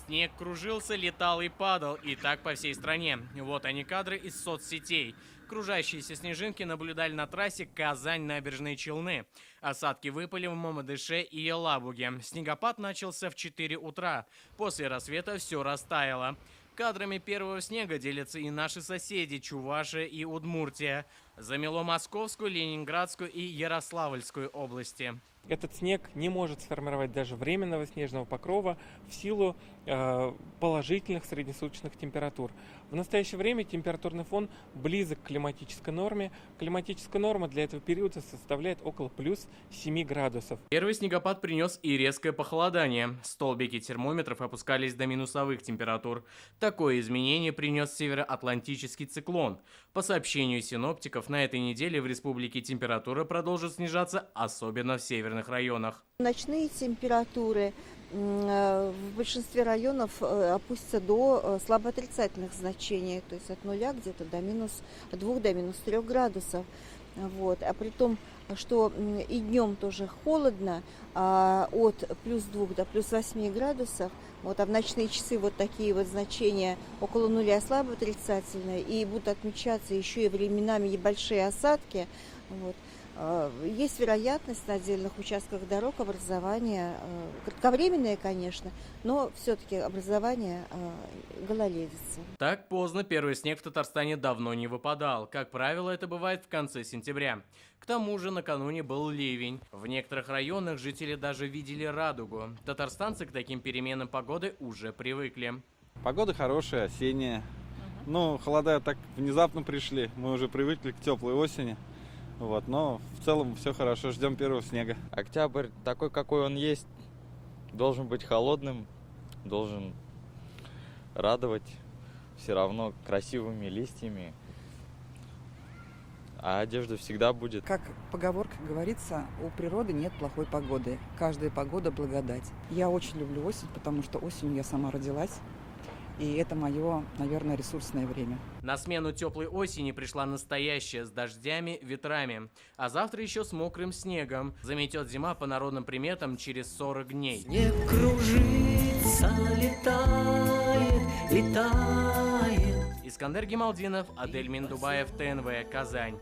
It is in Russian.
Снег кружился, летал и падал, и так по всей стране. Вот они кадры из соцсетей. Кружащиеся снежинки наблюдали на трассе Казань-Набережные Челны. Осадки выпали в Мамадыше и Елабуге. Снегопад начался в 4 утра. После рассвета все растаяло. Кадрами первого снега делятся и наши соседи Чувашия и Удмуртия. Замело Московскую, Ленинградскую и Ярославльскую области. Этот снег не может сформировать даже временного снежного покрова в силу положительных среднесуточных температур. В настоящее время температурный фон близок к климатической норме. Климатическая норма для этого периода составляет около плюс 7 градусов. Первый снегопад принес и резкое похолодание. Столбики термометров опускались до минусовых температур. Такое изменение принес североатлантический циклон. По сообщению синоптиков, на этой неделе в республике температура продолжит снижаться, особенно в северных районах. Ночные температуры в большинстве районов опустятся до слабоотрицательных значений, то есть от нуля где-то до минус 2, до минус 3 градусов. Вот. А при том, что и днем тоже холодно, от плюс 2 до плюс 8 градусов, вот, а в ночные часы вот такие вот значения около нуля слабо отрицательные, и будут отмечаться еще и временами небольшие осадки. Вот. Есть вероятность на отдельных участках дорог образования, кратковременное, конечно, но все-таки образование гололедицы. Так поздно первый снег в Татарстане давно не выпадал. Как правило, это бывает в конце сентября. К тому же накануне был ливень. В некоторых районах жители даже видели радугу. Татарстанцы к таким переменам погоды уже привыкли. Погода хорошая, осенняя. Ну, холода так внезапно пришли. Мы уже привыкли к теплой осени. Вот, но в целом все хорошо, ждем первого снега. Октябрь такой, какой он есть, должен быть холодным, должен радовать все равно красивыми листьями, а одежда всегда будет. Как поговорка говорится, у природы нет плохой погоды, каждая погода благодать. Я очень люблю осень, потому что осенью я сама родилась. И это мое, наверное, ресурсное время. На смену теплой осени пришла настоящая, с дождями, ветрами. А завтра еще с мокрым снегом. Заметет зима по народным приметам через 40 дней. Снег кружится, летает, летает. Искандер Гималдинов, Адель Миндубаев, ТНВ, Казань.